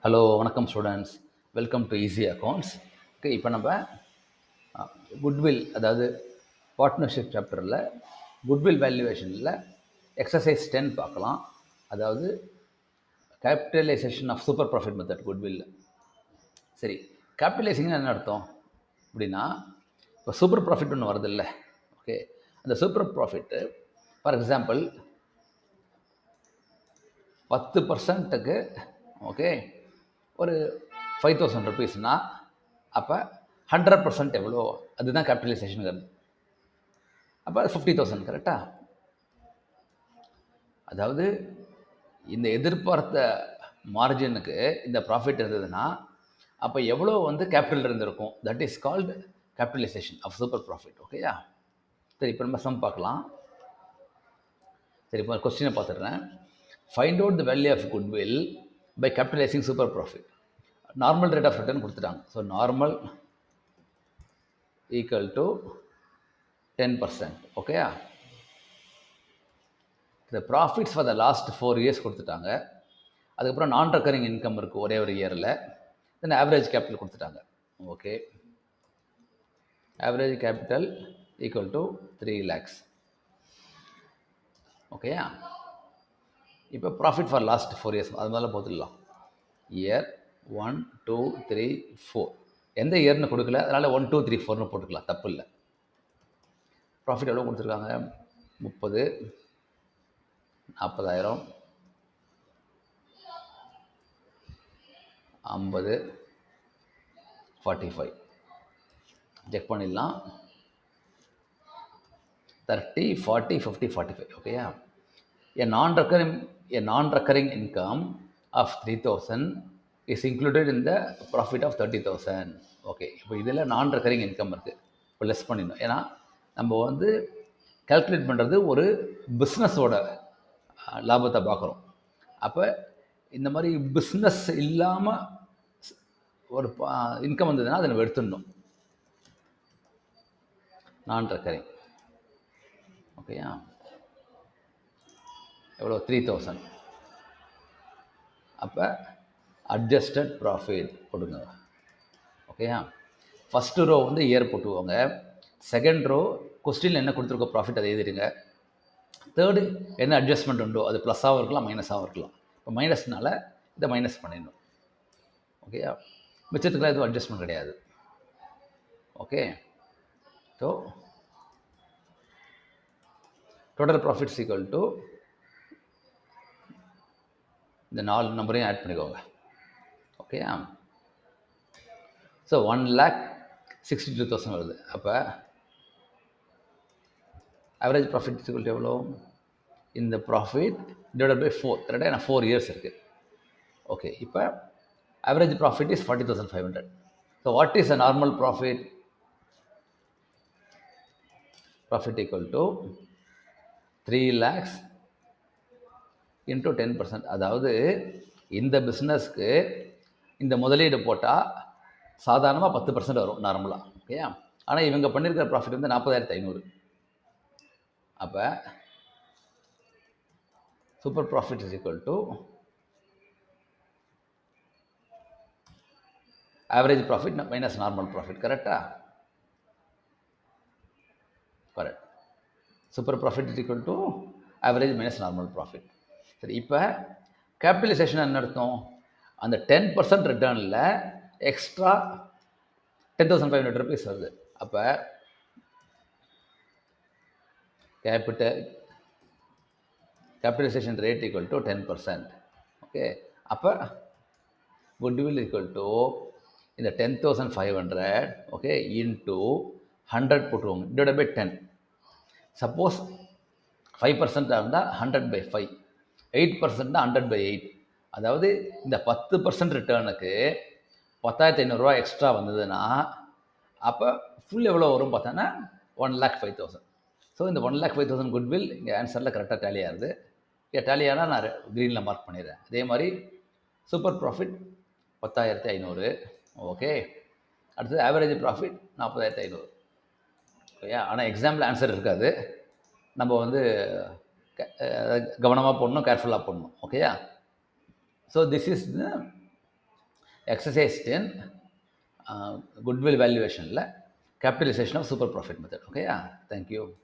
Hello வணக்கம் students. Welcome to easy accounts. Okay, இப்போ நம்ம குட்வில், அதாவது பார்ட்னர்ஷிப் சாப்டரில் குட்வில் வேல்யூவேஷனில் எக்ஸசைஸ் 10 பார்க்கலாம். அதாவது capitalisation of super profit method goodwill. சரி, கேபிட்டலைசிங்னா என்ன அர்த்தம் அப்படின்னா, இப்போ சூப்பர் ப்ராஃபிட் ஒன்று வருது இல்லை? ஓகே, அந்த சூப்பர் ப்ராஃபிட்டு ஃபார் எக்ஸாம்பிள் 10%க்கு ஓகே ஒரு 5000 ருபீஸ்னா அப்போ 100% எவ்வளோ, அதுதான் கேபிட்டலைசேஷனுங்கிறது. அப்போ 50,000 கரெக்டா? அதாவது இந்த எதிர்பார்த்த மார்ஜினுக்கு இந்த ப்ராஃபிட் இருந்ததுன்னா அப்போ எவ்வளோ கேபிட்டல் இருந்திருக்கும். That is called capitalisation of super profit. ஓகேயா? சரி, இப்போ நம்ம சம் பார்க்கலாம். சரி, இப்போ கொஸ்டினை பார்த்துடுறேன். Find out the value of goodwill by capitalising super profit. Normal rate of return கொடுத்துட்டாங்க. So normal equal to 10%. ஓகேயா? இந்த profits for the last 4 years கொடுத்துட்டாங்க. அதுக்கப்புறம் நான் ரெக்கரிங் இன்கம் இருக்குது ஒரே ஒரு இயரில். தென் ஆவரேஜ் கேபிட்டல் கொடுத்துட்டாங்க. Okay, average capital equal to 3 lakhs. ஓகேயா? இப்போ ப்ராஃபிட் ஃபார் லாஸ்ட் 4 இயர்ஸ் அது மாதிரிலாம் போட்டுடலாம். இயர் 1, 2, 3, 4. எந்த இயர்னு கொடுக்கல, அதனால் 1, 2, 3, 4னு போட்டுக்கலாம், தப்பு இல்லை. ப்ராஃபிட் எவ்வளோ கொடுத்துருக்காங்க? 30, 40,000, 50, 45. செக் பண்ணிடலாம். 30, 40, 50, 45. ஓகேயா? A non-recurring income of 3,000 is included in the profit of 30,000. Okay, இப்போ இதில் நான் ரெக்கரிங் இன்கம் இருக்குது. இப்போ லெஸ் பண்ணிடணும். ஏன்னா நம்ம கால்குலேட் பண்ணுறது ஒரு பிஸ்னஸோட லாபத்தை பார்க்குறோம். அப்போ இந்த மாதிரி பிஸ்னஸ் இல்லாமல் ஒரு இன்கம் வந்ததுன்னா அதை நம்ம எடுத்துடணும். நான் ரெக்கரிங். ஓகேயா? எவ்வளோ? 3,000. அப்போ அட்ஜஸ்டட் ப்ராஃபிட் போடுங்க. ஓகேயா? ஃபஸ்ட்டு ரோ இயர் போட்டுவோங்க. செகண்ட் ரோ கொஸ்டினில் என்ன கொடுத்துருக்கோ ப்ராஃபிட் அதை எழுதிடுங்க. தேர்டு என்ன அட்ஜஸ்ட்மெண்ட் உண்டோ அது ப்ளஸ்ஸாகவும் இருக்கலாம் மைனஸாகவும் இருக்கலாம். இப்போ மைனஸ்னால இதை மைனஸ் பண்ணிடணும். ஓகேயா? மிச்சத்துக்குலாம் எதுவும் அட்ஜஸ்ட்மெண்ட் கிடையாது. Okay, so total profits equal to இந்த 4 நம்பரையும் ஆட் பண்ணிக்கோங்க. ஓகேயா? ஸோ 1,62,000 வருது. அப்போ ஆவரேஜ் ப்ராஃபிட் ஈக்குவல் டு எவ்வளோ? இந்த ப்ராஃபிட் டிவைடட் பை 4. கரெக்டாக ஏன்னா 4 இயர்ஸ் இருக்குது. ஓகே, இப்போ average profit is 40,500. So what is a normal profit? Profit equal to 3 lakhs into 10%. அதாவது இந்த பிஸ்னஸ்க்கு இந்த முதலீடு போட்டால் சாதாரணமாக 10% வரும் நார்மலாக. ஓகேயா? ஆனால் இவங்க பண்ணியிருக்கிற ப்ராஃபிட் 40,500. அப்போ super profit is equal to average profit minus normal profit. கரெக்டா? Correct. Super profit is equal to average minus normal profit. சரி, இப்போ கேபிட்டலைசேஷன் என்ன அர்த்தம்? அந்த 10% ரிட்டர்னில் எக்ஸ்ட்ரா 10,500 ருபீஸ் வருது. அப்போ capitalisation rate equal to 10%. Okay, அப்போ குட்வில் ஈக்குவல் டு இந்த 10,500 ஓகே இன்ட்டு 100 போட்டுருவோங்க, டிவைட் பை 10. சப்போஸ் 5% இருந்தால் 100/5, 8% 100/8. அதாவது இந்த 10% ரிட்டர்னுக்கு 10,500 எக்ஸ்ட்ரா வந்ததுன்னா அப்போ ஃபுல் எவ்வளோ வரும் பார்த்தோன்னா 1,05,000. ஸோ இந்த 1,05,000 குட்வில் இங்கே ஆன்சரில் கரெக்டாக டேலி ஆகுது. இங்கே டேலி ஆனால் நான் க்ரீனில் மார்க் பண்ணிடுறேன். அதே மாதிரி சூப்பர் ப்ராஃபிட் 10,500. ஓகே, அடுத்தது ஆவரேஜ் ப்ராஃபிட் 40,500. ஓகேயா? ஆனால் எக்ஸாம்பிள் ஆன்சர் இருக்காது. நம்ம கவனமாக போடணும், கேர்ஃபுல்லாக போடணும். ஓகேயா? So this is the exercise 10 goodwill வேல்யூவேஷனில் capitalisation of super profit method. ஓகேயா? தேங்க்யூ.